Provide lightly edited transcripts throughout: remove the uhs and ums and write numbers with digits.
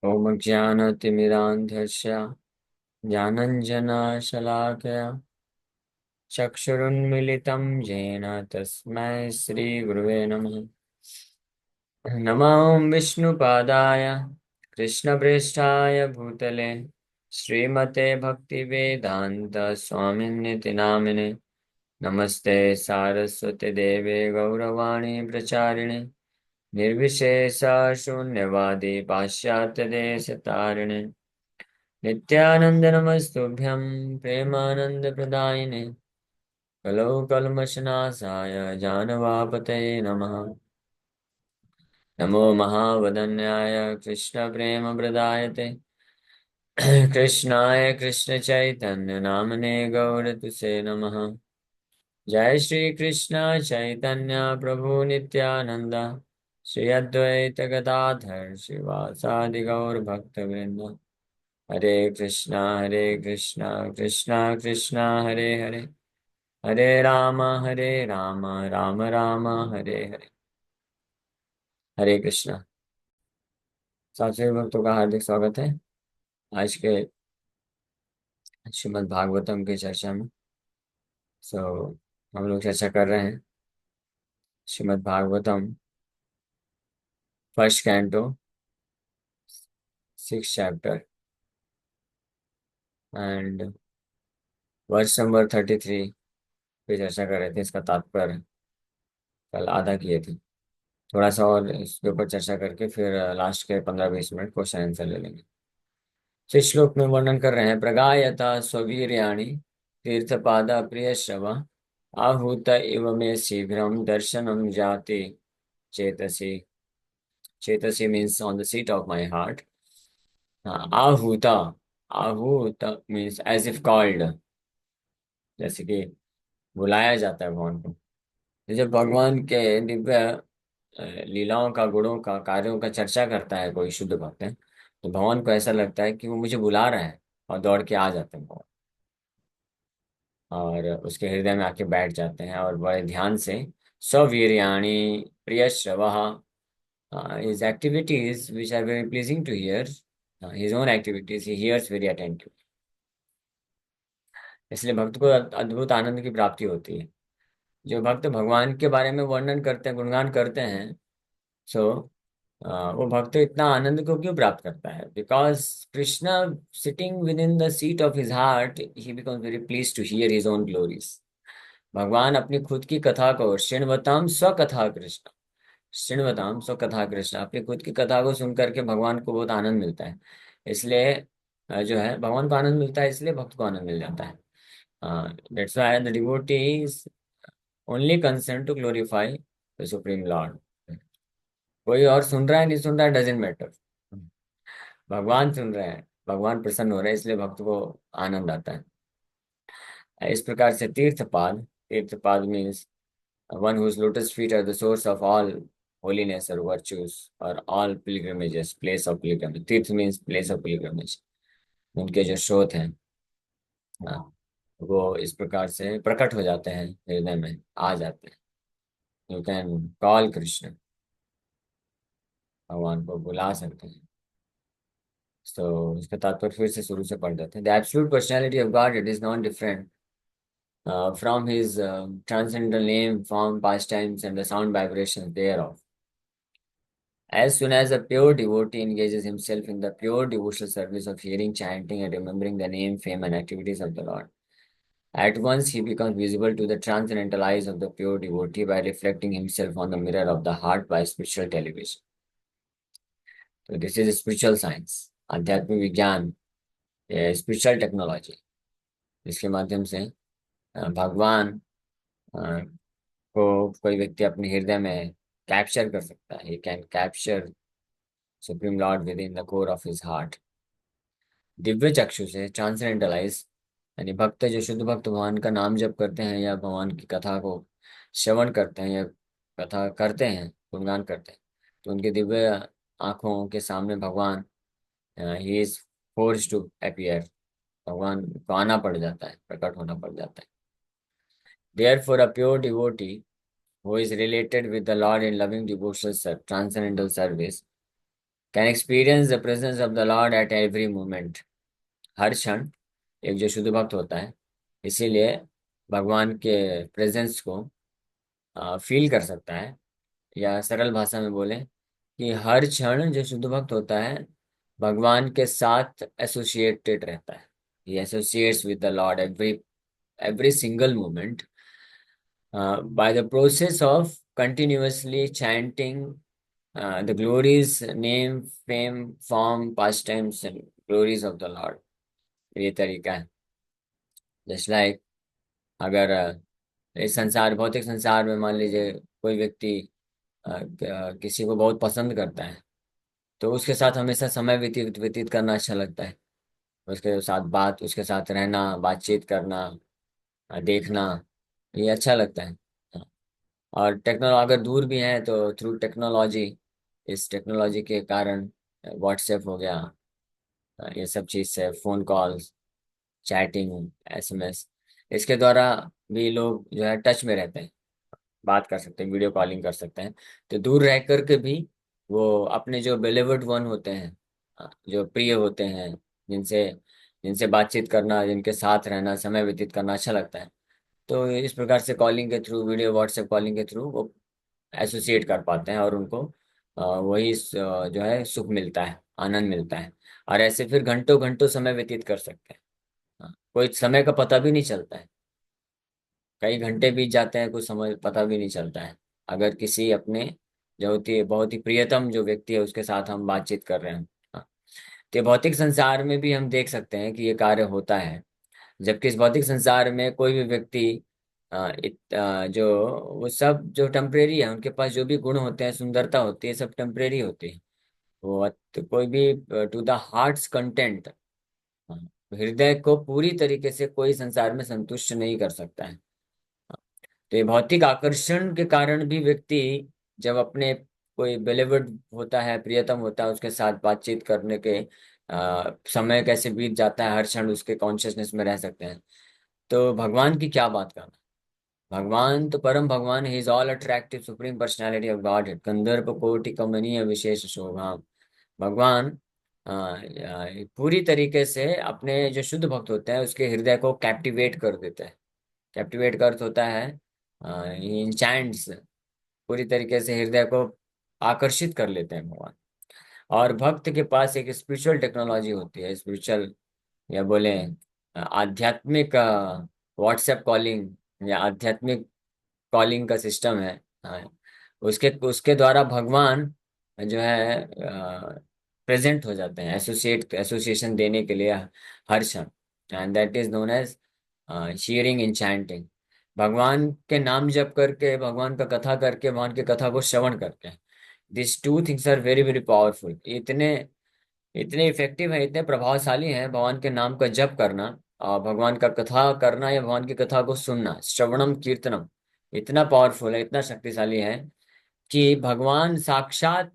ॐ ज्ञानतिमिरान्धस्य ज्ञानञ्जनशलाकया चक्षुरुन्मिलितं येन तस्मै श्रीगुरुवे नमः। नमो विष्णुपादाय कृष्णप्रेष्ठाय भूतले श्रीमते भक्तिवेदान्त स्वामिन्निति नामिने। नमस्ते सारस्वती देवे गौरवाणी प्रचारिणे निर्विशेष शून्यवादी पाश्चात्यदेशतारिणे नित्यानंद नमस्तुभ्यं प्रेमानंदप्रदायिने कलौ कल्मषनाशाय जानवापतये नमः। नमो महावदन्याय कृष्णप्रेमप्रदायते कृष्णाय कृष्णचैतन्य नामने गौरतुसे नमः। जय श्री कृष्ण चैतन्य प्रभु नित्यानंद श्री अद्वैत गदाधर श्रीवासादि गौर भक्तवृंद। हरे कृष्णा कृष्णा कृष्णा हरे हरे हरे राम राम राम हरे हरे। हरे कृष्णा। साथियों भक्तों का हार्दिक स्वागत है आज के श्रीमद् भागवतम की चर्चा में। सो हम लोग चर्चा कर रहे हैं Shrimad Bhagavatam first canto 6 chapter and verse number 33 पे चर्चा कर रहे थे। इसका तात्पर्य कल आधा किए थे। थोड़ा सा और इसके ऊपर चर्चा करके फिर लास्ट के 15-20 मिनट क्वेश्चन आंसर ले लेंगे। तो इस श्लोक में वर्णन कर रहे हैं प्रगायता स्ववीर्याणि तीर्थपादा प्रिय श्रव आहूत इव मे शीघ्रम दर्शनम जाते चेतसी। चेतसी means on the seat of my heart. आहूता, आहूत मीन्स एज इफ कॉल्ड, जैसे कि बुलाया जाता है भगवान को। तो जब भगवान के दिव्य लीलाओं का, गुणों का, कार्यों का चर्चा करता है कोई शुद्ध भक्त है, तो भगवान को ऐसा लगता है कि वो मुझे बुला रहा है और दौड़ के आ जाते हैं भगवान और उसके हृदय में आके बैठ जाते हैं और बड़े ध्यान से सवीर्याणि प्रिय श्रवः, his activities which are very pleasing to hear, his own activities he hears very attentively। इसलिए भक्त को अद्भुत आनंद की प्राप्ति होती है। जो भक्त भगवान के बारे में वर्णन करते हैं, गुणगान करते हैं, सो वो भक्त इतना आनंद को क्यों प्राप्त करता है? Because Krishna sitting within the seat of his heart he becomes very please to hear his own glories. भगवान अपनी खुद की कथा को शृण्वताम स्वकथा कृष्ण, शृण्वताम स्वकथा कृष्ण, अपनी खुद की कथा को सुन करके भगवान को बहुत आनंद मिलता है। इसलिए जो है भगवान को आनंद मिलता है, इसलिए भक्त को आनंद मिल जाता है। That's why the devotee is only concern to glorify the supreme lord. कोई और सुन रहा है नहीं सुन रहा है डजेंट मैटर, भगवान सुन रहे हैं, भगवान प्रसन्न हो रहे हैं, इसलिए भक्त को आनंद आता है। इस प्रकार से तीर्थपाद, तीर्थपाद means one whose lotus feet are the source of all holiness और वर्च्यूज और all pilgrimages, place of pilgrimage. तीर्थ मीन्स प्लेस ऑफ पिलग्रिमेज। उनके जो स्रोत हैं, हाँ, वो इस प्रकार से प्रकट हो जाते हैं, हृदय में आ जाते हैं। यू कैन कॉल कृष्ण, भगवान को बुला सकते हैं। तो इसका तात्पर्य फिर से शुरू से पढ़ देते हैं। The absolute personality of God, it is not different from his transcendental name, form, pastimes, and the sound vibrations thereof. As soon as a pure devotee engages himself in the pure devotional service of hearing, chanting, and remembering the name, fame, and activities of the Lord, at once he becomes visible to the transcendental eyes of the pure devotee by reflecting himself on the mirror of the heart by spiritual television. So this is spiritual science, आध्यात्मिक विज्ञान, spiritual technology, जिसके माध्यम से भगवान को कोई व्यक्ति अपने हृदय में कैप्चर कर सकता है। He can capture supreme Lord with in the core of his heart. Divya चक्षु से ट्रांसेंडेंटलाइज, यानी भक्त, जो शुद्ध भक्त भगवान का नाम जप करते हैं या भगवान की कथा को श्रवण करते हैं या कथा करते हैं, गुणगान करते हैं, तो उनके दिव्य आंखों के सामने भगवान, he is force to appear, भगवान को आना पड़ जाता है, प्रकट होना पड़ जाता है। Therefore a pure devotee who is related with the Lord in loving devotional transcendental service can experience the presence of the Lord at every moment. हर क्षण एक जो शुद्ध भक्त होता है, इसीलिए भगवान के प्रेजेंस को फील कर सकता है। या सरल भाषा में बोले कि हर क्षण जो शुद्ध भक्त होता है भगवान के साथ एसोसिएटेड रहता है। He associates with the Lord every every single moment by the process of continuously chanting the glories, name, fame, form, pastimes and glories of the Lord। ये तरीका है। जस्ट लाइक अगर इस संसार, भौतिक संसार में मान लीजिए कोई व्यक्ति किसी को बहुत पसंद करता है, तो उसके साथ हमेशा समय व्यतीत व्यतीत करना अच्छा लगता है। उसके साथ उसके साथ रहना, बातचीत करना, देखना, ये अच्छा लगता है। और टेक्नोलॉजी अगर दूर भी है तो थ्रू टेक्नोलॉजी, इस टेक्नोलॉजी के कारण व्हाट्सएप हो गया, ये सब चीज़ से फ़ोन कॉल्स, चैटिंग, एसएमएस, इसके द्वारा भी लोग जो है टच में रहते हैं, बात कर सकते हैं, वीडियो कॉलिंग कर सकते हैं। तो दूर रह कर के भी वो अपने जो बिलीवर्ड वन होते हैं, जो प्रिय होते हैं, जिनसे जिनसे बातचीत करना, जिनके साथ रहना, समय व्यतीत करना अच्छा लगता है, तो इस प्रकार से कॉलिंग के थ्रू, वीडियो व्हाट्सएप कॉलिंग के थ्रू वो एसोसिएट कर पाते हैं और उनको वही जो है सुख मिलता है, आनंद मिलता है। और ऐसे फिर घंटों घंटों समय व्यतीत कर सकते हैं। कोई समय का पता भी नहीं चलता है, कई घंटे बीत जाते हैं, कुछ समय पता भी नहीं चलता है। अगर किसी अपने जो होती है बहुत ही प्रियतम जो व्यक्ति है उसके साथ हम बातचीत कर रहे हैं। हाँ, तो भौतिक संसार में भी हम देख सकते हैं कि ये कार्य होता है। जबकि इस भौतिक संसार में कोई भी व्यक्ति जो वो सब जो टेम्परेरी है, उनके पास जो भी गुण होते हैं, सुंदरता होती है, सब टेम्परेरी होती है। वो कोई भी टू द हार्ट्स कंटेंट, हृदय को पूरी तरीके से कोई संसार में संतुष्ट नहीं कर सकता है। तो ये भौतिक आकर्षण के कारण भी व्यक्ति जब अपने कोई बेलेवर्ड होता है, प्रियतम होता है, उसके साथ बातचीत करने के समय कैसे बीत जाता है, हर क्षण उसके कॉन्शियसनेस में रह सकते हैं। तो भगवान की क्या बात करना। भगवान तो परम भगवान, he is all attractive supreme personality of God, कंदर्प कोटि कमनीय विशेष शोभा। भगवान पूरी तरीके से अपने जो शुद्ध भक्त होते हैं उसके हृदय को कैप्टिवेट कर देते हैं। कैप्टिवेट का अर्थ होता है इंचैंट्स, पूरी तरीके से हृदय को आकर्षित कर लेते हैं भगवान। और भक्त के पास एक स्पिरिचुअल टेक्नोलॉजी होती है, स्पिरिचुअल या बोले आध्यात्मिक व्हाट्सएप कॉलिंग या आध्यात्मिक कॉलिंग का सिस्टम है। हाँ, उसके उसके द्वारा भगवान जो है प्रेजेंट हो जाते हैं, एसोसिएशन देने के लिए हर क्षण। And that is known as shearing enchanting. भगवान के नाम जप करके, भगवान का कथा करके, भगवान की कथा को श्रवण करके, this two things are very very powerful. इतने इतने इफेक्टिव है, इतने प्रभावशाली हैं भगवान के नाम का जप करना और भगवान का कथा करना या भगवान की कथा को सुनना, श्रवणम कीर्तनम, इतना पावरफुल है, इतना शक्तिशाली है कि भगवान साक्षात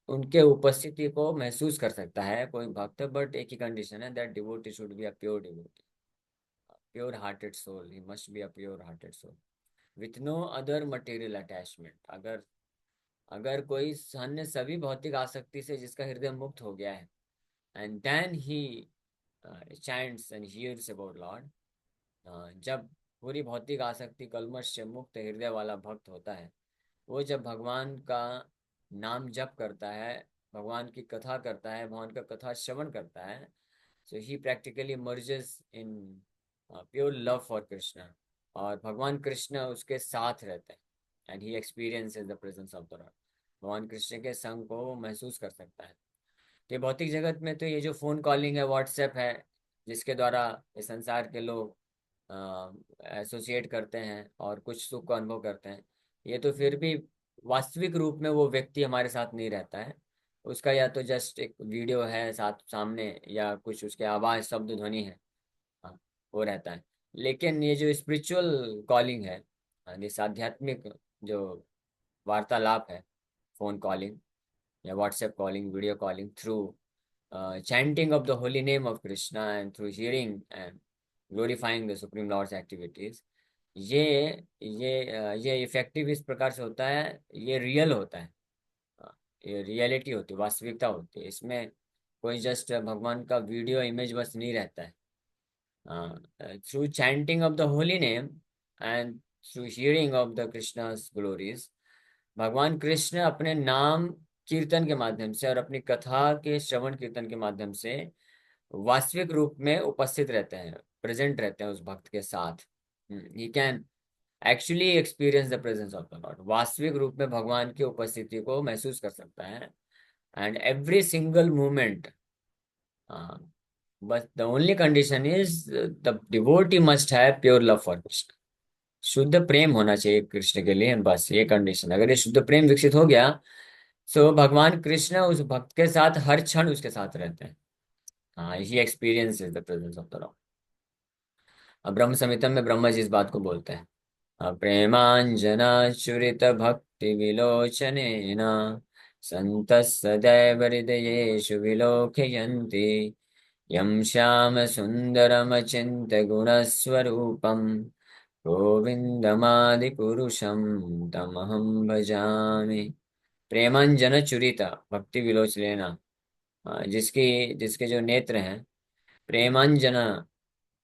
उनके उपस्थिति को महसूस कर सकता है कोई भक्त। बट एक ही कंडीशन है, that devotee should be a pure devotee, pure hearted soul, he must be a pure hearted soul with no other material attachment. अगर अगर कोई अन्य सभी भौतिक आसक्ति से जिसका हृदय मुक्त हो गया है, and then he chants and hears about Lord। जब पूरी भौतिक आसक्ति, कल्मश से मुक्त हृदय वाला भक्त होता है, वो जब भगवान का नाम जप करता है, भगवान की कथा करता है, भगवान का कथा श्रवण करता है, so he practically merges in pure love for Krishna. और भगवान कृष्ण उसके साथ रहते हैं and he experiences the presence of the Lord. भगवान कृष्ण के संग को वो महसूस कर सकता है। तो ये भौतिक जगत में तो ये जो फोन कॉलिंग है, व्हाट्सएप है, जिसके द्वारा इस संसार के लोग एसोसिएट करते हैं और कुछ सुख को अनुभव करते हैं, ये तो फिर भी वास्तविक रूप में वो व्यक्ति हमारे साथ नहीं रहता है। उसका या तो जस्ट एक वीडियो है साथ सामने, या कुछ उसके आवाज, शब्द, ध्वनि है, हाँ, वो रहता है। लेकिन ये जो स्पिरिचुअल कॉलिंग है, जिस आध्यात्मिक जो वार्तालाप है, फोन कॉलिंग या WhatsApp calling, video calling through chanting of the holy name of Krishna and through hearing and glorifying the Supreme Lord's activities, ये ये इफेक्टिव इस प्रकार से होता है, ये रियल होता है। रियलिटी होती है, वास्तविकता होती है। इसमें कोई जस्ट भगवान का वीडियो इमेज बस नहीं रहता है। Through chanting of the holy name and through hearing of the Krishna's glories, भगवान कृष्ण अपने नाम कीर्तन के माध्यम से और अपनी कथा के श्रवण कीर्तन के माध्यम से वास्तविक रूप में उपस्थित रहते हैं, प्रेजेंट रहते हैं उस भक्त के साथ। He can actually experience the presence of the Lord, वास्तविक रूप में भगवान की उपस्थिति को महसूस कर सकता है। And every single moment, but the only condition is the devotee must have pure love for Krishna. शुद्ध प्रेम होना चाहिए कृष्ण के लिए, बस ये कंडीशन। अगर ये शुद्ध प्रेम विकसित हो गया, तो भगवान कृष्ण उस भक्त के साथ हर क्षण उसके साथ रहते हैं। हाँ, he experience is the presence of the Lord. अब ब्रह्म संहिता में ब्रह्मा जी इस बात को बोलते हैं, प्रेमांजना भक्ति विलोचनेन सन्तः सदैव हृदयेषु विलोकयन्ति यं श्याम सुन्दरमचिन्त्य गुणस्वरूपं गोविन्दमादिपुरुषं तमहं भजामि। प्रेमांजन चुरित भक्ति विलोचनेन, जिसकी जिसके जो नेत्र हैं प्रेमांजन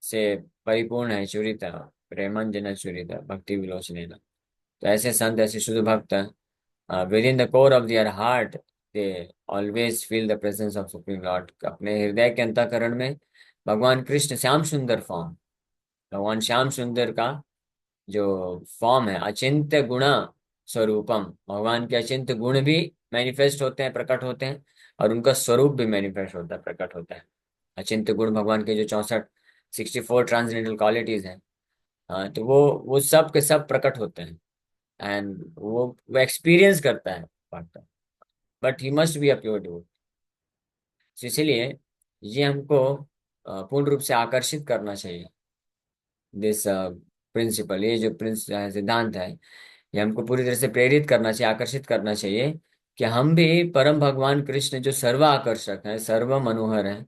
से परिपूर्ण है, चुरित प्रेमांजन चुरित भक्ति विलोचनेन। तो ऐसे संत, ऐसे शुद्ध भक्त, with in the core of their heart they always feel the presence of supreme Lord. अपने हृदय के अंतःकरण में भगवान कृष्ण श्याम सुंदर फॉर्म, भगवान श्याम सुंदर का जो फॉर्म है, अचिंत्य गुण स्वरूपम, भगवान के अचिंत्य गुण भी मैनिफेस्ट होते हैं, प्रकट होते हैं, और उनका स्वरूप भी मैनिफेस्ट होता है, प्रकट होता है। अचिंत्य गुण भगवान के जो 64 64 ट्रांसजेंडरल क्वालिटीज हैं, तो वो सब के सब प्रकट होते हैं। एंड वो एक्सपीरियंस करता है भक्त, but he must be a pure devotee. इसीलिए ये हमको पूर्ण रूप से आकर्षित करना चाहिए। दिस प्रिंसिपल, ये जो सिद्धांत है, ये हमको पूरी तरह से प्रेरित करना चाहिए, आकर्षित करना चाहिए कि हम भी परम भगवान कृष्ण जो सर्व आकर्षक है, सर्व मनोहर है,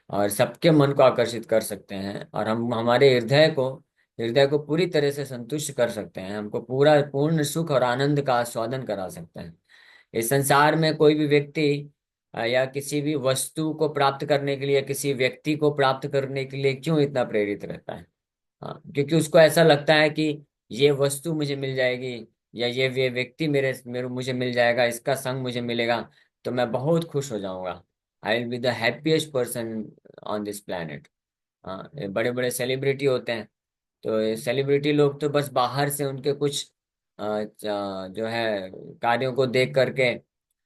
और सबके मन को आकर्षित कर सकते हैं, और हम हमारे हृदय को पूरी तरह से संतुष्ट कर सकते हैं, हमको पूरा पूर्ण सुख और आनंद का आस्वादन करा सकते हैं। इस संसार में कोई भी व्यक्ति या किसी भी वस्तु को प्राप्त करने के लिए, किसी व्यक्ति को प्राप्त करने के लिए क्यों इतना प्रेरित रहता है? हाँ, क्योंकि उसको ऐसा लगता है कि ये वस्तु मुझे मिल जाएगी, या ये व्यक्ति मेरे मेरे मुझे मिल जाएगा, इसका संग मुझे मिलेगा, तो मैं बहुत खुश हो जाऊंगा। I will be the happiest person on this planet. हाँ, ये बड़े बड़े सेलिब्रिटी होते हैं, तो ये सेलिब्रिटी लोग तो बस बाहर से उनके कुछ जो है कार्यों को देख करके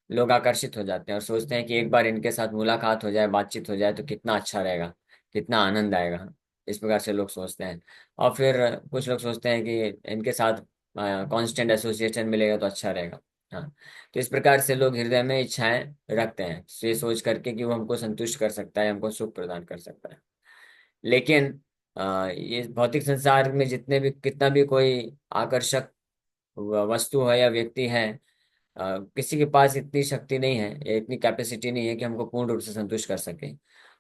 लोग आकर्षित हो जाते हैं, और सोचते हैं कि एक बार इनके साथ मुलाकात हो जाए, बातचीत हो जाए, तो कितना अच्छा रहेगा, कितना आनंद आएगा। इस प्रकार से लोग सोचते हैं। और फिर कुछ लोग सोचते हैं कि इनके साथ कांस्टेंट एसोसिएशन मिलेगा तो अच्छा रहेगा। हाँ, तो इस प्रकार से लोग हृदय में इच्छाएं रखते हैं, ये सोच करके कि वो हमको संतुष्ट कर सकता है, हमको सुख प्रदान कर सकता है। लेकिन ये भौतिक संसार में जितने भी कितना भी कोई आकर्षक वस्तु है या व्यक्ति है, किसी के पास इतनी शक्ति नहीं है, या इतनी कैपेसिटी नहीं है कि हमको पूर्ण रूप से संतुष्ट कर सके।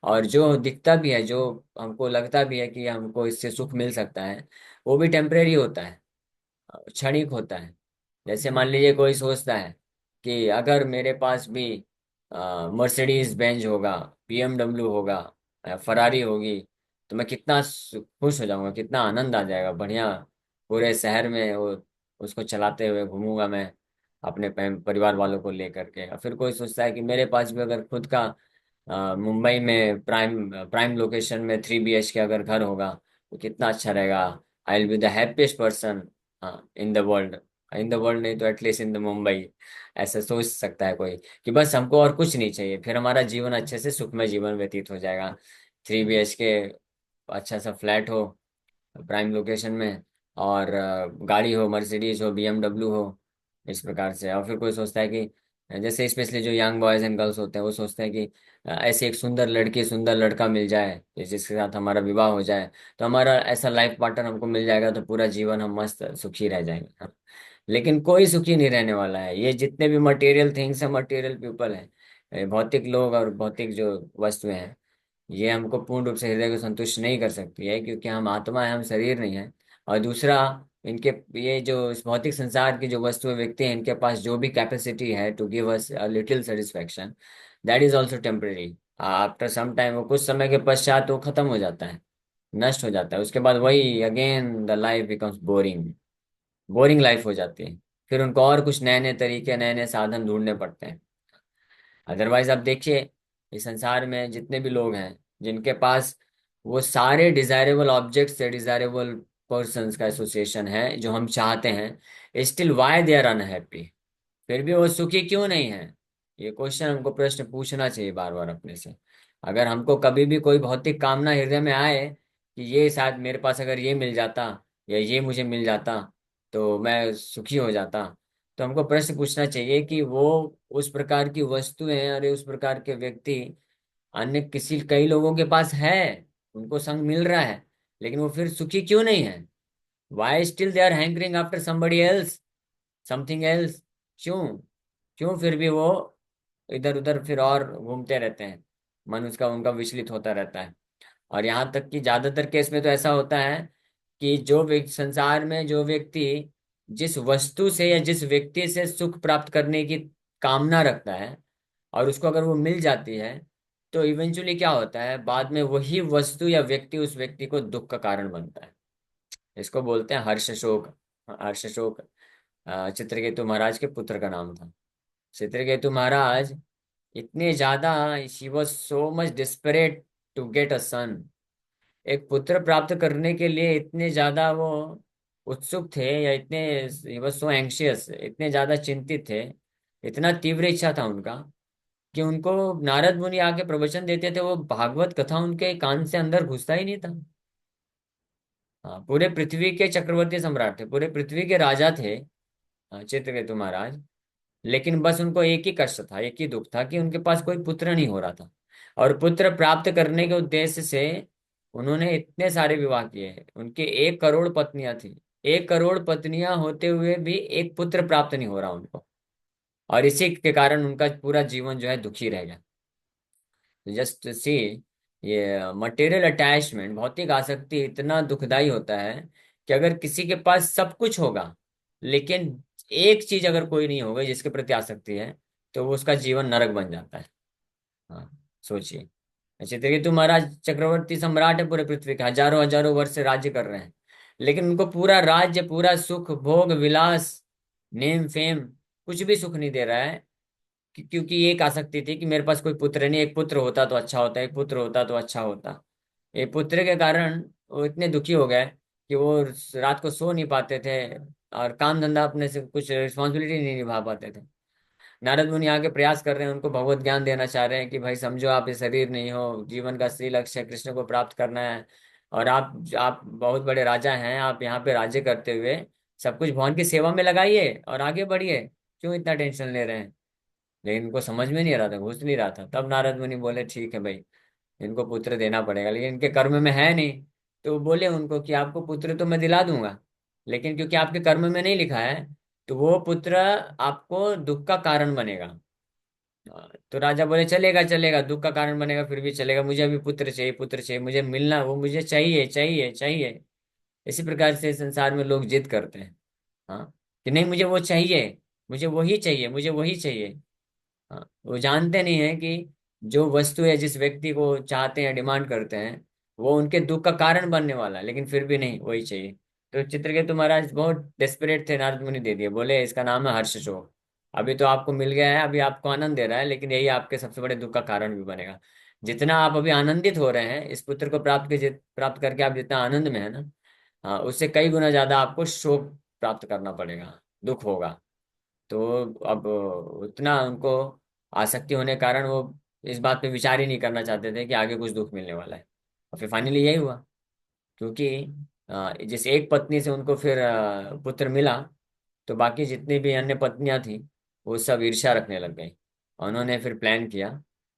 और जो दिखता भी है, जो हमको लगता भी है कि हमको इससे सुख मिल सकता है, वो भी टेम्परेरी होता है, क्षणिक होता है। जैसे मान लीजिए कोई सोचता है कि अगर मेरे पास भी मर्सिडीज बेंज होगा, BMW होगा, फरारी होगी, तो मैं कितना खुश हो जाऊंगा, कितना आनंद आ जाएगा, बढ़िया पूरे शहर में वो उसको चलाते हुए घूमूंगा मैं अपने परिवार वालों को लेकर के। और फिर कोई सोचता है कि मेरे पास भी अगर खुद का मुंबई में प्राइम प्राइम लोकेशन में 3 BHK अगर घर होगा, तो कितना अच्छा रहेगा। I will be the happiest person in the world. In the world नहीं तो एटलीस्ट इन द मुंबई। ऐसा सोच सकता है कोई कि बस हमको और कुछ नहीं चाहिए, फिर हमारा जीवन अच्छे से सुखमय जीवन व्यतीत हो जाएगा। 3 BHK अच्छा सा फ्लैट हो प्राइम लोकेशन में, और गाड़ी हो, मर्सिडीज हो, BMW हो, इस प्रकार से। और फिर कोई सोचता है कि जैसे स्पेशली जो यंग बॉयज एंड गर्ल्स होते हैं, वो सोचते हैं कि ऐसे एक सुंदर लड़की, सुंदर लड़का मिल जाए जिसके साथ हमारा विवाह हो जाए, तो हमारा ऐसा लाइफ पार्टनर हमको मिल जाएगा, तो पूरा जीवन हम मस्त सुखी रह जाएंगे। हाँ। लेकिन कोई सुखी नहीं रहने वाला है। ये जितने भी मटेरियल थिंग्स है, मटेरियल पीपल है, भौतिक लोग और भौतिक जो वस्तुएं हैं, ये हमको पूर्ण रूप से हृदय को संतुष्ट नहीं कर सकती है, क्योंकि हम आत्मा है, हम शरीर नहीं है। और दूसरा, इनके, ये जो इस भौतिक संसार की जो वस्तु व्यक्ति हैं, इनके पास जो भी कैपेसिटी है to give us a little satisfaction, that is also temporary. After some time, वो कुछ समय के पश्चात वो खत्म हो जाता है, नष्ट हो जाता है। उसके बाद वही again the life becomes boring, boring life हो जाती है। फिर उनको और कुछ नए नए तरीके, नए नए साधन ढूंढने पड़ते हैं। अदरवाइज आप देखिए, इस संसार में जितने भी लोग हैं जिनके पास वो सारे डिजायरेबल ऑब्जेक्ट से डिजायरेबल पर्सन्स का एसोसिएशन है जो हम चाहते हैं, still why they are unhappy, फिर भी वो सुखी क्यों नहीं है? ये क्वेश्चन हमको, प्रश्न पूछना चाहिए बार बार अपने से। अगर हमको कभी भी कोई भौतिक कामना हृदय में आए कि ये शायद मेरे पास अगर ये मिल जाता या ये मुझे मिल जाता तो मैं सुखी हो जाता, तो हमको प्रश्न पूछना चाहिए कि वो उस प्रकार की वस्तुएं, अरे उस प्रकार के व्यक्ति अन्य किसी कई लोगों के पास है, उनको संग मिल रहा है, लेकिन वो फिर सुखी क्यों नहीं है? Why still they are hankering after somebody else, something else? क्यों? क्यों फिर भी वो इधर उधर फिर और घूमते रहते हैं? मन उसका, उनका विचलित होता रहता है। और यहाँ तक कि ज्यादातर केस में तो ऐसा होता है कि जो व्यक्ति संसार में, जो व्यक्ति जिस वस्तु से या जिस व्यक्ति से सुख प्राप्त करने की कामना रखता है, और उसको अगर वो मिल जाती है, तो इवेंचुअली क्या होता है, बाद में वही वस्तु या व्यक्ति उस व्यक्ति को दुख का कारण बनता है। इसको बोलते हैं हर्ष शोक। हर्ष शोक चित्रकेतु महाराज के पुत्र का नाम था। चित्रकेतु महाराज इतने ज्यादा, he was so much desperate to get a son, एक पुत्र प्राप्त करने के लिए इतने ज्यादा वो उत्सुक थे, या इतने, ही वॉज सो एंग्शियस, इतने ज्यादा चिंतित थे, इतना तीव्र इच्छा था उनका कि उनको नारद मुनि आके प्रवचन देते थे, वो भागवत कथा उनके कान से अंदर घुसता ही नहीं था। हाँ, पूरे पृथ्वी के चक्रवर्ती सम्राट थे, पूरे पृथ्वी के राजा थे, चित्रकेतु महाराज। लेकिन बस उनको एक ही कष्ट था, एक ही दुख था कि उनके पास कोई पुत्र नहीं हो रहा था। और पुत्र प्राप्त करने के उद्देश्य से उन्होंने इतने सारे विवाह किए। उनके 1 करोड़ पत्नियां थी, 1 करोड़ पत्नियां होते हुए भी एक पुत्र प्राप्त नहीं हो रहा उनको। और इसी के कारण उनका पूरा जीवन जो है दुखी रह गया। जस्ट सी, ये मटेरियल अटैचमेंट, भौतिक आसक्ति इतना दुखदाई होता है कि अगर किसी के पास सब कुछ होगा, लेकिन एक चीज अगर कोई नहीं होगा जिसके प्रति आसक्ति है, तो वो उसका जीवन नरक बन जाता है। हाँ, सोचिए। अच्छा, देखिए, तुम्हारा चक्रवर्ती सम्राट है, पूरे पृथ्वी के हजारों हजारों वर्ष से राज्य कर रहे हैं, लेकिन उनको पूरा राज्य, पूरा सुख भोग विलास, नेम फेम, कुछ भी सुख नहीं दे रहा है। क्योंकि एक आसक्ति थी कि मेरे पास कोई पुत्र नहीं, एक पुत्र होता तो अच्छा होता, एक पुत्र होता तो अच्छा होता। एक पुत्र के कारण वो इतने दुखी हो गए कि वो रात को सो नहीं पाते थे, और काम धंधा अपने से कुछ रिस्पॉन्सिबिलिटी नहीं निभा पाते थे। नारद मुनि आके प्रयास कर रहे हैं, उनको भगवत ज्ञान देना चाह रहे हैं कि भाई समझो, आप ये शरीर नहीं हो, जीवन का असली लक्ष्य है कृष्ण को प्राप्त करना है। और आप बहुत बड़े राजा हैं, आप यहाँ पे राज्य करते हुए सब कुछ भगवान की सेवा में लगाइए और आगे बढ़िए, क्यों इतना टेंशन ले रहे हैं? लेकिन इनको समझ में नहीं आ रहा था, घुस नहीं रहा था। तब नारद मुनि बोले ठीक है भाई, इनको पुत्र देना पड़ेगा, लेकिन इनके कर्म में है नहीं। तो बोले उनको कि आपको पुत्र तो मैं दिला दूंगा, लेकिन क्योंकि आपके कर्म में नहीं लिखा है, तो वो पुत्र आपको दुख का कारण बनेगा। तो राजा बोले चलेगा चलेगा, दुख का कारण बनेगा फिर भी चलेगा, मुझे अभी पुत्र चाहिए, पुत्र चाहिए, मुझे मिलना, वो मुझे चाहिए चाहिए चाहिए। इसी प्रकार से संसार में लोग जिद करते हैं। हाँ, कि नहीं मुझे वो चाहिए, मुझे वही चाहिए, मुझे वही चाहिए। हाँ, वो जानते नहीं है कि जो वस्तु है, जिस व्यक्ति को चाहते हैं, डिमांड करते हैं, वो उनके दुख का कारण बनने वाला है, लेकिन फिर भी नहीं, वही चाहिए। तो चित्रकेतु महाराज बहुत डेस्परेट थे, नारद मुनि दे दिए, बोले इसका नाम है हर्षशोक। अभी तो आपको मिल गया है, अभी आपको आनंद दे रहा है, लेकिन यही आपके सबसे बड़े दुख का कारण भी बनेगा। जितना आप अभी आनंदित हो रहे हैं इस पुत्र को प्राप्त करके, आप जितना आनंद में है ना, हाँ, उससे कई गुना ज्यादा आपको शोक प्राप्त करना पड़ेगा, दुख होगा। तो अब उतना उनको आसक्ति होने के कारण वो इस बात पे विचार ही नहीं करना चाहते थे कि आगे कुछ दुख मिलने वाला है। और फिर फाइनली यही हुआ, क्योंकि जिस एक पत्नी से उनको फिर पुत्र मिला, तो बाकी जितनी भी अन्य पत्नियां थी वो सब ईर्ष्या रखने लग गई। उन्होंने फिर प्लान किया,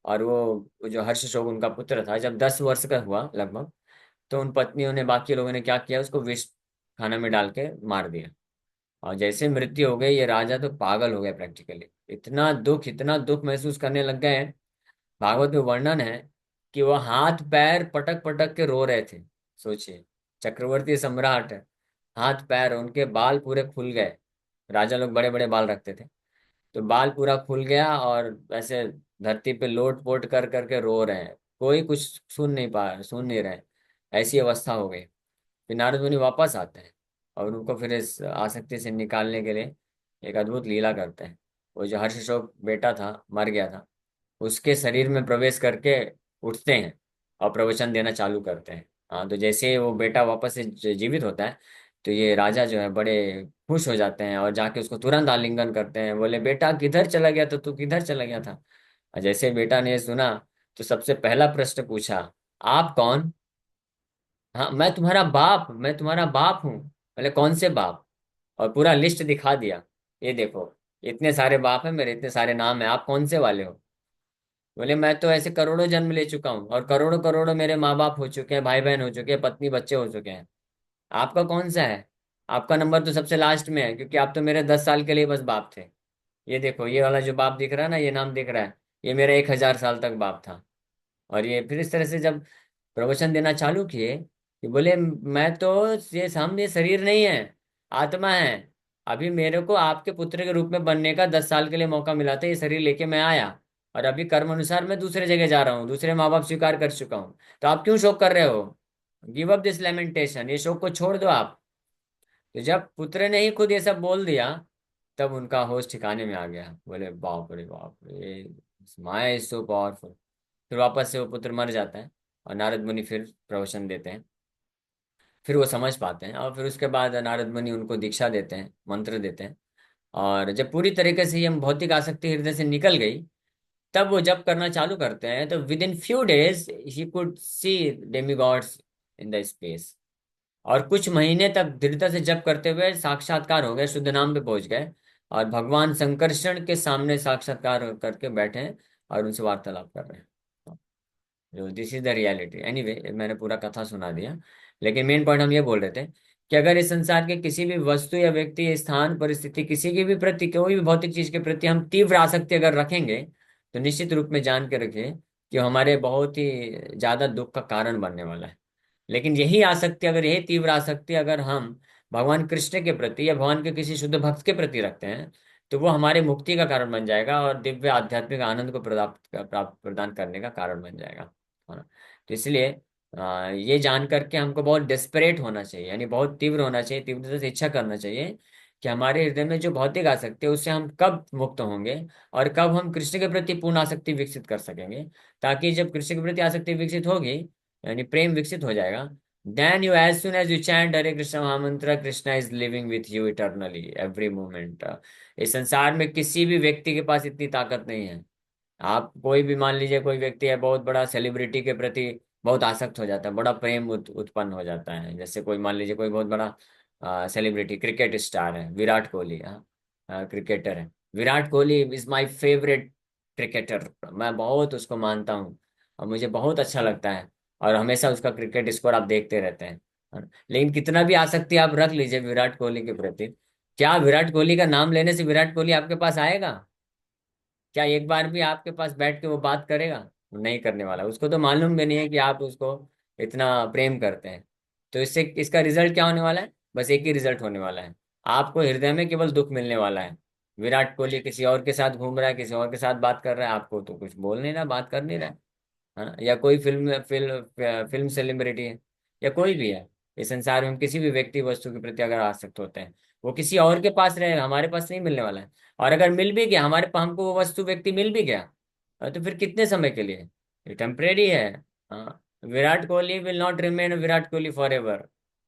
और वो जो हर्ष शोक उनका पुत्र था, जब 10 वर्ष का हुआ लगभग, तो उन पत्नियों ने, बाकी लोगों ने क्या किया, उसको विष खाना में डाल के मार दिया। और जैसे मृत्यु हो गई, ये राजा तो पागल हो गए प्रैक्टिकली, इतना दुख महसूस करने लग गए। भागवत में वर्णन है कि वो हाथ पैर पटक पटक के रो रहे थे। सोचिए, चक्रवर्ती सम्राट है, हाथ पैर, उनके बाल पूरे खुल गए। राजा लोग बड़े बड़े बाल रखते थे, तो बाल पूरा खुल गया और ऐसे धरती पे लोट पोट कर करके रो रहे हैं। कोई कुछ सुन नहीं रहे। ऐसी अवस्था हो गई। फिर नारद मुनि वापस आते हैं और उनको फिर इस आसक्ति से निकालने के लिए एक अद्भुत लीला करते हैं। वो जो हर्षशोक बेटा था, मर गया था, उसके शरीर में प्रवेश करके उठते हैं और प्रवचन देना चालू करते हैं। हाँ, तो जैसे वो बेटा वापस से जीवित होता है, तो ये राजा जो है बड़े खुश हो जाते हैं और जाके उसको तुरंत आलिंगन करते हैं। बोले, बेटा किधर चला गया था, तू किधर चला गया था? और जैसे बेटा ने सुना, तो सबसे पहला प्रश्न पूछा, आप कौन? हाँ, मैं तुम्हारा बाप हूँ। बोले, कौन से बाप? और पूरा लिस्ट दिखा दिया। ये देखो, इतने सारे बाप हैं मेरे, इतने सारे नाम है, आप कौन से वाले हो? बोले, मैं तो ऐसे करोड़ों जन्म ले चुका हूँ और करोड़ों करोड़ों मेरे माँ बाप हो चुके हैं, भाई बहन हो चुके हैं, पत्नी बच्चे हो चुके हैं। आपका कौन सा है? आपका नंबर तो सबसे लास्ट में है, क्योंकि आप तो मेरे 10 साल के लिए बस बाप थे। ये देखो, ये वाला जो बाप दिख रहा है ना, ये नाम दिख रहा है, ये मेरा 1,000 साल तक बाप था। और ये फिर इस तरह से जब प्रवचन देना चालू किए, कि बोले, मैं तो, ये सामने शरीर नहीं है, आत्मा है। अभी मेरे को आपके पुत्र के रूप में बनने का 10 साल के लिए मौका मिला था, ये शरीर लेके मैं आया। और अभी कर्म अनुसार मैं दूसरे जगह जा रहा हूँ, दूसरे माँ बाप स्वीकार कर चुका हूँ। तो आप क्यों शोक कर रहे हो? गिव अप दिस लेमेंटेशन, ये शोक को छोड़ दो आप। तो जब पुत्र ने ही खुद ये सब बोल दिया, तब उनका होश ठिकाने में आ गया। बोले, बाप रे बाप रे, माया इज सो पावरफुल। फिर वापस से वो पुत्र मर जाता है और नारद मुनि फिर प्रवचन देते हैं। फिर वो समझ पाते हैं और फिर उसके बाद नारद मुनि उनको दीक्षा देते हैं, मंत्र देते हैं। और जब पूरी तरीके से ये भौतिक आसक्ति हृदय से निकल गई, तब वो जब करना चालू करते हैं, तो with in few days he could see demigods in the space. और कुछ महीने तक दृढ़ता से जप करते हुए साक्षात्कार हो गए, शुद्ध नाम पे पहुंच गए। और भगवान संकर्षण के सामने साक्षात्कार करके बैठे हैं और उनसे वार्तालाप कर रहे हैं। जो this is the reality. Anyway, मैंने पूरा कथा सुना दिया, लेकिन मेन पॉइंट हम ये बोल रहे थे कि अगर इस संसार के किसी भी वस्तु या व्यक्ति या स्थान परिस्थिति, किसी की भी प्रति, कोई भी भौतिक चीज के प्रति हम तीव्र आसक्ति अगर रखेंगे, तो निश्चित रूप में जान के रखिए कि हमारे बहुत ही ज्यादा दुख का कारण बनने वाला है। लेकिन यही आसक्ति, अगर यही तीव्र आसक्ति अगर हम भगवान कृष्ण के प्रति या भगवान के किसी शुद्ध भक्त के प्रति रखते हैं, तो वो हमारे मुक्ति का कारण बन जाएगा और दिव्य आध्यात्मिक आनंद को प्राप्त प्रदान करने का कारण बन जाएगा, है ना? तो इसलिए ये जान करके हमको बहुत डेस्परेट होना चाहिए, यानी बहुत तीव्र होना चाहिए, तीव्रता से इच्छा करना चाहिए कि हमारे हृदय में जो भौतिक आसक्ति है उससे हम कब मुक्त होंगे और कब हम कृष्ण के प्रति पूर्ण आसक्ति विकसित कर सकेंगे। ताकि जब कृष्ण के प्रति आसक्ति विकसित होगी, यानी प्रेम विकसित हो जाएगा, then you, as soon as you chant Hare Krishna mahamantra, Krishna is living with you eternally every moment. इस संसार में किसी भी व्यक्ति के पास इतनी ताकत नहीं है। आप कोई भी मान लीजिए, कोई व्यक्ति है बहुत बड़ा, सेलिब्रिटी के प्रति बहुत आसक्त हो जाता है, बड़ा प्रेम उत्पन्न हो जाता है। जैसे कोई मान लीजिए, कोई बहुत बड़ा सेलिब्रिटी, क्रिकेट स्टार है, विराट कोहली, हाँ, क्रिकेटर है। Virat Kohli is my favourite cricketer, मैं बहुत उसको मानता हूँ और मुझे बहुत अच्छा लगता है। और हमेशा उसका क्रिकेट स्कोर आप देखते रहते हैं, है ना? लेकिन कितना भी आसक्ति आप रख लीजिए विराट कोहली के प्रति, क्या विराट कोहली का नाम लेने से विराट कोहली आपके पास आएगा? क्या एक बार भी आपके पास बैठ के वो बात करेगा? वो नहीं करने वाला। उसको तो मालूम भी नहीं है कि आप उसको इतना प्रेम करते हैं। तो इससे इसका रिजल्ट क्या होने वाला है? बस एक ही रिजल्ट होने वाला है, आपको हृदय में केवल दुख मिलने वाला है। विराट कोहली किसी और के साथ घूम रहा है, किसी और के साथ बात कर रहा है, आपको तो कुछ बोल नहीं रहा, बात कर नहीं रहा है ना? या कोई फिल्म सेलिब्रिटी है, या कोई भी है इस संसार में, हम किसी भी व्यक्ति वस्तु के प्रति अगर आसक्त होते हैं, वो किसी और के पास रहेगा, हमारे पास नहीं मिलने वाला है। और अगर मिल भी गया, हमको वो वस्तु व्यक्ति मिल भी गया, तो फिर कितने समय के लिए? ये टेम्परेरी है। हाँ, Virat Kohli will not remain Virat Kohli for ever.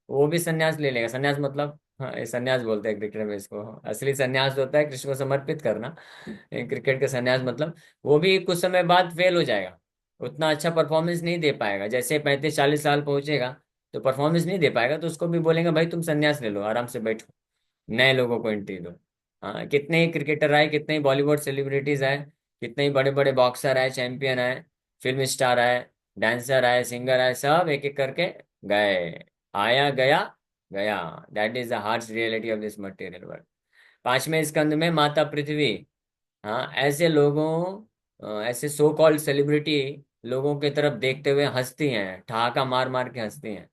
वो भी संन्यास ले लेगा। संन्यास मतलब, हाँ, ये संन्यास बोलते हैं क्रिकेट में इसको। असली संन्यास होता है कृष्ण को समर्पित करना। क्रिकेट का संन्यास मतलब, वो भी कुछ समय बाद फेल हो जाएगा, उतना अच्छा परफॉर्मेंस नहीं दे पाएगा। जैसे 35-40 साल पहुंचेगा तो परफॉर्मेंस नहीं दे पाएगा, तो उसको भी बोलेंगे, भाई तुम संन्यास ले लो, आराम से बैठो, नए लोगों को एंट्री दो। हाँ, कितने ही क्रिकेटर आए, कितने ही बॉलीवुड सेलिब्रिटीज आए, कितने ही बड़े बड़े बॉक्सर आए, चैंपियन आए, फिल्म स्टार आए, डांसर आए, सिंगर आए, सब एक एक करके गए। आया गया, गया। That is the harsh reality of this material world. 5वें स्कंद में माता पृथ्वी, हाँ, ऐसे लोगों, ऐसे सो कॉल्ड सेलिब्रिटी लोगों की तरफ देखते हुए हंसती हैं, ठहाका मार मार के हंसती हैं।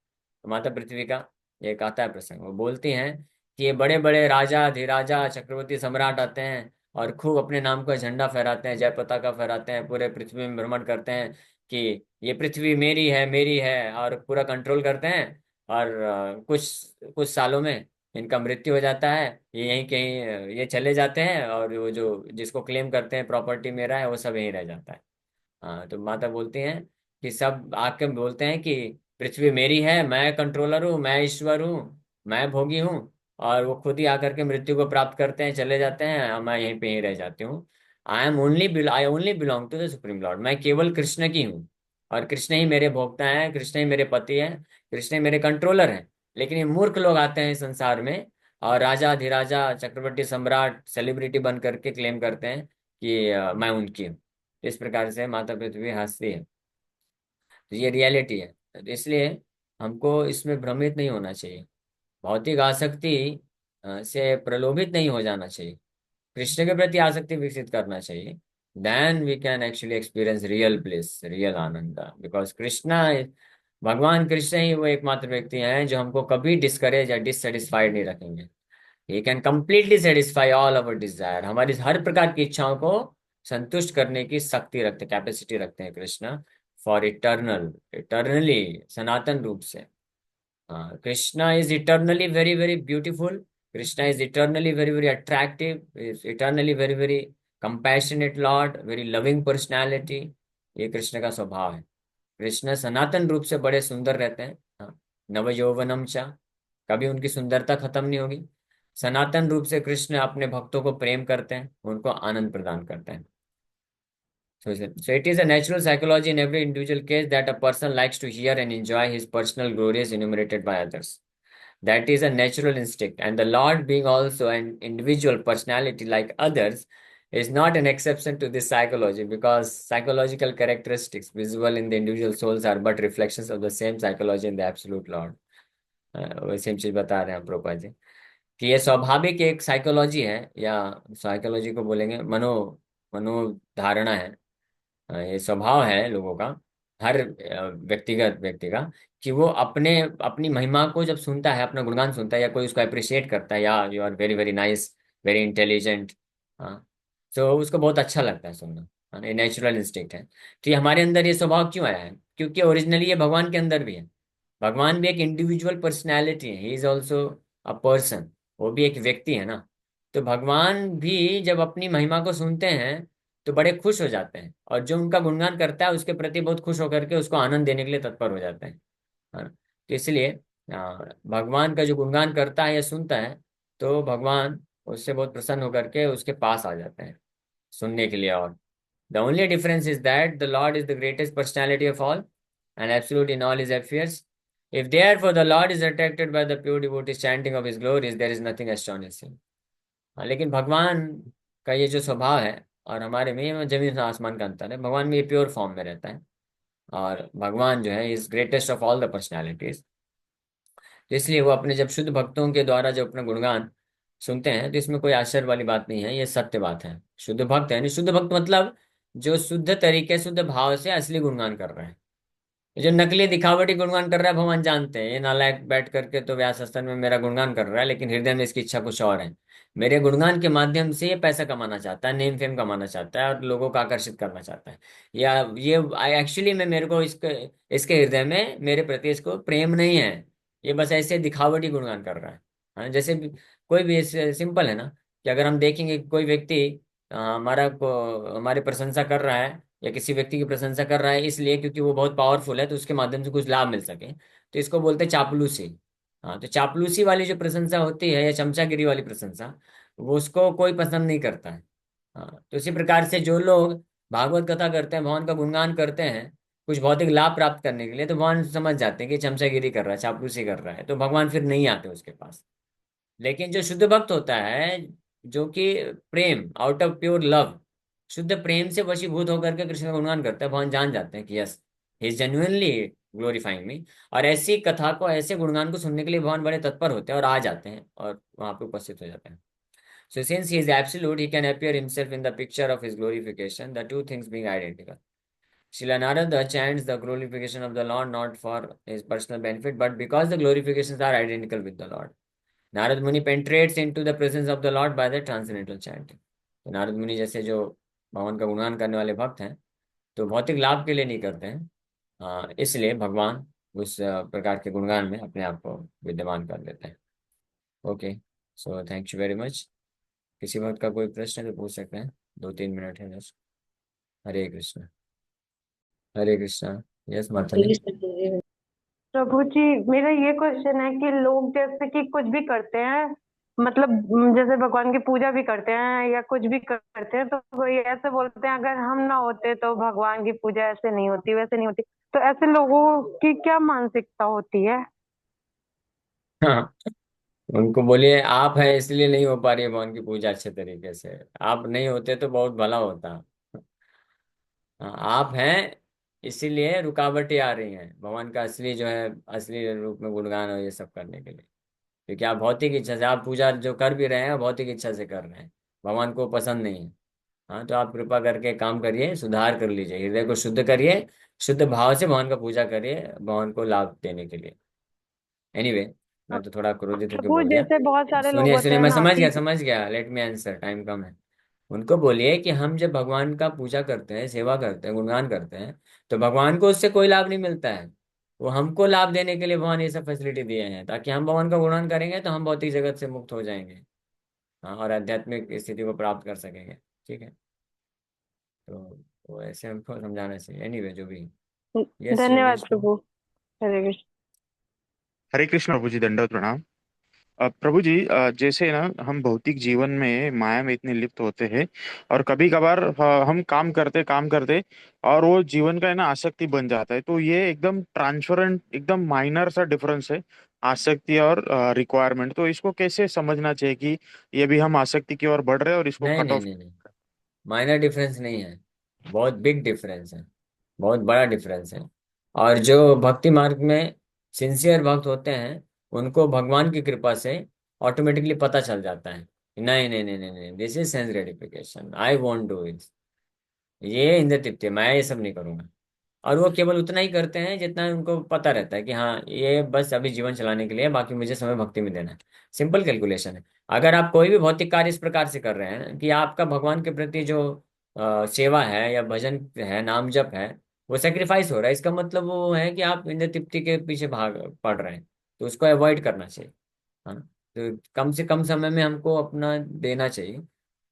तो माता पृथ्वी का एक आता है प्रसंग, वो बोलती हैं कि ये बड़े बड़े राजा धीराजा चक्रवर्ती सम्राट आते हैं और खूब अपने नाम का झंडा फहराते हैं, जय पताका फहराते हैं, पूरे पृथ्वी में भ्रमण करते हैं कि ये पृथ्वी मेरी है, और पूरा कंट्रोल करते हैं। और कुछ कुछ सालों में इनका मृत्यु हो जाता है, ये यहीं कहीं ये चले जाते हैं, और वो जो जिसको क्लेम करते हैं प्रॉपर्टी मेरा है, वो सब यहीं रह जाता है। हाँ, तो माता बोलती हैं कि सब आके बोलते हैं कि पृथ्वी मेरी है, मैं कंट्रोलर हूँ, मैं ईश्वर हूँ, मैं भोगी हूँ, और वो खुद ही आकर के मृत्यु को प्राप्त करते हैं, चले जाते हैं, और मैं यहीं पे ही रह जाती हूँ। I only belong to the supreme lord, मैं केवल कृष्ण की हूँ, और कृष्ण ही मेरे भोक्ता हैं, कृष्ण ही मेरे पति हैं, कृष्ण ही मेरे कंट्रोलर हैं। लेकिन ये मूर्ख लोग आते हैं इस संसार में, और राजा धीराजा चक्रवर्ती सम्राट सेलिब्रिटी बन करके क्लेम करते हैं कि मैं उनकी हूँ। इस प्रकार से माता पृथ्वी हंसती है। तो ये रियलिटी है। तो इसलिए हमको इसमें भ्रमित नहीं होना चाहिए, भौतिक आसक्ति से प्रलोभित नहीं हो जाना चाहिए, कृष्ण के प्रति आसक्ति विकसित करना चाहिए। Then we can actually experience real bliss, real anand, because Krishna, भगवान कृष्ण ही वो एकमात्र व्यक्ति हैं जो हमको कभी डिस्करेज या डिससेटिस्फाइड नहीं रखेंगे। He can completely satisfy all our desire, हमारी हर प्रकार की इच्छाओं को संतुष्ट करने की शक्ति रखते, कैपेसिटी रखते हैं कृष्ण, फॉर इटर्नली, सनातन रूप से। हाँ, Krishna is eternally very very beautiful, Krishna is eternally very very attractive, is eternally very very compassionate Lord, very loving personality. ये कृष्ण का स्वभाव है। कृष्ण सनातन रूप से बड़े सुंदर रहते हैं। हाँ, नव यौवनम चा, कभी उनकी सुंदरता खत्म नहीं होगी। सनातन रूप से कृष्ण अपने भक्तों को प्रेम करते हैं, उनको आनंद प्रदान करते हैं। So it is a natural psychology in every individual case that a person likes to hear and enjoy his personal glories enumerated by others. That is a natural instinct, and the Lord, being also an individual personality like others, is not an exception to this psychology, because psychological characteristics visible in the individual souls are but reflections of the same psychology in the absolute Lord. वही same चीज बता रहे हैं प्रभुपाद जी कि ये स्वाभाविक एक psychology है, या साइकोलॉजी को बोलेंगे मनोधारणा है। ये स्वभाव है लोगों का, हर व्यक्तिगत व्यक्ति का, कि वो अपने अपनी महिमा को जब सुनता है, अपना गुणगान सुनता है, या कोई उसको अप्रिशिएट करता है, या you are very very nice, very intelligent, हाँ, तो उसको बहुत अच्छा लगता है सुनना। हाँ, ये नेचुरल इंस्टिंक्ट है। तो ये हमारे अंदर ये स्वभाव क्यों आया है? क्योंकि ओरिजिनली ये भगवान के अंदर भी है। भगवान भी एक इंडिविजुअल पर्सनैलिटी है, he is also a person, वो भी एक व्यक्ति है ना। तो भगवान भी जब अपनी महिमा को सुनते हैं तो बड़े खुश हो जाते हैं, और जो उनका गुणगान करता है उसके प्रति बहुत खुश होकर के उसको आनंद देने के लिए तत्पर हो जाते हैं। हाँ, तो इसलिए भगवान का जो गुणगान करता है या सुनता है, तो भगवान उससे बहुत प्रसन्न होकर के उसके पास आ जाते हैं सुनने के लिए। और the only difference is that the Lord is the greatest personality of all and absolute in all his affairs. If therefore the Lord is attracted by the pure devotees chanting of his glories, there is nothing astonishing. हाँ, लेकिन भगवान का ये जो स्वभाव है, और हमारे में ये जमीन और आसमान का अंतर है, भगवान में ये प्योर फॉर्म में रहता है, और भगवान जो है is greatest of all the personalities. तो इसलिए वो अपने जब शुद्ध भक्तों के द्वारा जब अपना गुणगान सुनते हैं, तो इसमें कोई आश्चर्य वाली बात नहीं है, ये सत्य बात है। शुद्ध भक्त है, नहीं शुद्ध भक्त मतलब जो शुद्ध तरीके शुद्ध भाव से असली गुणगान कर रहे हैं। ये जो नकली दिखावटी गुणगान कर रहा है, भगवान जानते हैं ये नालायक बैठ करके तो व्यास सत्संग में मेरा गुणगान कर रहा है, लेकिन हृदय में इसकी इच्छा कुछ और है। मेरे गुणगान के माध्यम से ये पैसा कमाना चाहता है, नेम फेम कमाना चाहता है, और लोगों को आकर्षित करना चाहता है। या ये एक्चुअली में मेरे को इसके इसके हृदय में मेरे प्रति इसको प्रेम नहीं है, ये बस ऐसे दिखावटी गुणगान कर रहा है। हाँ, जैसे कोई भी सिंपल है ना, कि अगर हम देखेंगे कि कोई व्यक्ति हमारी प्रशंसा कर रहा है, या किसी व्यक्ति की प्रशंसा कर रहा है इसलिए क्योंकि वो बहुत पावरफुल है, तो उसके माध्यम से कुछ लाभ मिल सके, तो इसको बोलते हैं चापलूसी। हाँ, तो चापलूसी वाली जो प्रशंसा होती है, या चमचागिरी वाली प्रशंसा, वो उसको कोई पसंद नहीं करता है। हाँ, तो इसी प्रकार से जो लोग भागवत कथा करते हैं, भगवान का गुणगान करते हैं कुछ भौतिक लाभ प्राप्त करने के लिए, तो भगवान समझ जाते हैं कि चमचागिरी कर रहा है, चापलूसी कर रहा है, तो भगवान फिर नहीं आते उसके पास। लेकिन जो शुद्ध भक्त होता है, जो कि प्रेम, आउट ऑफ प्योर लव, शुद्ध प्रेम से वशीभूत होकर के कृष्ण का गुणगान करता है, भगवान जान जाते हैं कि yes, he is genuinely glorifying me. और ऐसी कथा को, ऐसे गुणगान को सुनने के लिए भगवान बड़े तत्पर होते हैं और आ जाते हैं और वहां पे उपस्थित हो जाते हैं। So since he is absolute, he can appear himself in the picture of his glorification, the two things being identical. Srila Narada chants the glorification of the Lord not for his personal benefit, but because the glorifications are identical with the Lord. Narad Muni penetrates into the presence of the Lord by the transcendental chanting. तो नारद मुनि जैसे जो भगवान का गुणगान करने वाले भक्त हैं, तो भौतिक लाभ के लिए नहीं करते हैं, इसलिए भगवान उस प्रकार के गुणगान में अपने आप को विद्यमान कर लेते हैं। Okay, so thank you very much. किसी वक्त का कोई प्रश्न है तो पूछ सकते हैं, 2-3 मिनट है बस। हरे कृष्ण। हरे कृष्णा। यस माथाली। प्रभु जी, मेरा ये क्वेश्चन है कि लोग जैसे कि कुछ भी करते हैं, मतलब जैसे भगवान की पूजा भी करते हैं या कुछ भी करते हैं, तो कोई ऐसे बोलते हैं अगर हम ना होते तो भगवान की पूजा ऐसे नहीं होती, वैसे नहीं होती। तो ऐसे लोगों की क्या मानसिकता होती है? हाँ, उनको बोलिए आप हैं इसलिए नहीं हो पा रही है भगवान की पूजा अच्छे तरीके से। आप नहीं होते तो बहुत भला होता। हाँ, आप हैं इसीलिए रुकावटें आ रही हैं भगवान का असली जो है, असली रूप में गुणगान और ये सब करने के लिए। क्योंकि आप भौतिक इच्छा से आप पूजा जो कर भी रहे हैं, भौतिक इच्छा से कर रहे हैं, भगवान को पसंद नहीं है। हाँ, तो आप कृपा करके काम करिए, सुधार कर लीजिए, हृदय को शुद्ध करिए, शुद्ध भाव से भगवान का पूजा करिए भगवान को लाभ देने के लिए। एनीवे, मैं तो थोड़ा क्रोधित होकर प्रभु, बोल दिया। जैसे बहुत सारे लोग सुनिए होते सुनिए, हैं मैं ना समझ कि गया समझ गया, लेट मी आंसर, टाइम कम है। उनको बोलिए कि हम जब भगवान का पूजा करते हैं, सेवा करते हैं, गुणगान करते हैं, तो भगवान को उससे कोई लाभ नहीं मिलता है। वो हमको लाभ देने के लिए भगवान ये सब फैसिलिटी दिए हैं, ताकि हम भगवान का गुणगान करेंगे तो हम भौतिक जगत से मुक्त हो जाएंगे। हाँ, और आध्यात्मिक स्थिति को प्राप्त कर सकेंगे। ठीक है, तो ऐसे हमको समझाना चाहिए। एनीवे, जो भी। यस धन्यवाद योगेश को। प्रभु। हरे कृष्ण। हरे कृष्ण प्रभु जी, दंडवत प्रणाम। प्रभु जी, जैसे ना हम भौतिक जीवन में माया में इतने लिप्त होते हैं, और कभी कभार हम काम करते और वो जीवन का है ना आसक्ति बन जाता है। तो ये एकदम ट्रांसपेरेंट, एकदम माइनर सा डिफरेंस है, आसक्ति और रिक्वायरमेंट। तो इसको कैसे समझना चाहिए कि ये भी हम आसक्ति की ओर बढ़ रहे हैं और इसको नहीं कट नहीं ऑफ। नहीं नहीं, माइनर डिफरेंस नहीं है, बहुत बिग डिफरेंस है, बहुत बड़ा डिफरेंस है। और जो भक्ति मार्ग में सिंसियर भक्त होते हैं, उनको भगवान की कृपा से ऑटोमेटिकली पता चल जाता है कि नहीं नहीं नहीं नहीं नहीं, this is sense gratification, I want do it. ये इंद्र तृप्ति है, मैं ये सब नहीं करूंगा। और वो केवल उतना ही करते हैं जितना उनको पता रहता है कि हाँ, ये बस अभी जीवन चलाने के लिए है, बाकी मुझे समय भक्ति में देना है। सिंपल कैलकुलेशन है। अगर आप कोई भी भौतिक कार्य इस प्रकार से कर रहे हैं कि आपका भगवान के प्रति जो सेवा है या भजन है, नाम जप है, वो सेक्रीफाइस हो रहा है, इसका मतलब वो है कि आप इंद्र तृप्ति के पीछे भाग पड़ रहे हैं। तो उसको अवॉइड करना चाहिए। हाँ, तो कम से कम समय में हमको अपना देना चाहिए।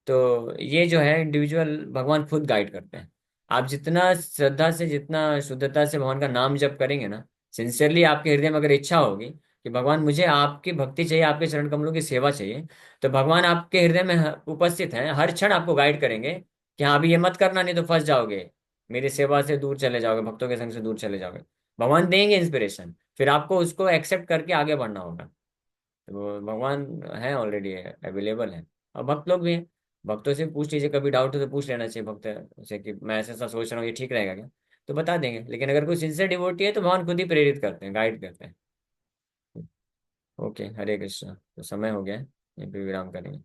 तो ये जो है इंडिविजुअल भगवान खुद गाइड करते हैं। आप जितना श्रद्धा से, जितना शुद्धता से भगवान का नाम जप करेंगे ना, सिंसियरली आपके हृदय में अगर इच्छा होगी कि भगवान मुझे आपकी भक्ति चाहिए, आपके चरण कमलों की सेवा चाहिए, तो भगवान आपके हृदय में उपस्थित हैं, हर क्षण आपको गाइड करेंगे कि हाँ अभी ये मत करना, नहीं तो फंस जाओगे, मेरी सेवा से दूर चले जाओगे, भक्तों के संग से दूर चले जाओगे। भगवान देंगे इंस्पिरेशन, फिर आपको उसको एक्सेप्ट करके आगे बढ़ना होगा। तो भगवान है ऑलरेडी, अवेलेबल है। और भक्त लोग भी हैं, भक्तों से पूछ लीजिए, कभी डाउट हो तो पूछ लेना चाहिए भक्त से कि मैं ऐसा ऐसा सोच रहा हूँ, ये ठीक रहेगा क्या, तो बता देंगे। लेकिन अगर कोई सिंसियर डिवोटी है तो भगवान खुद ही प्रेरित करते हैं, गाइड करते हैं। ओके, हरे कृष्ण। तो समय हो गया है, यहीं पे विराम करेंगे।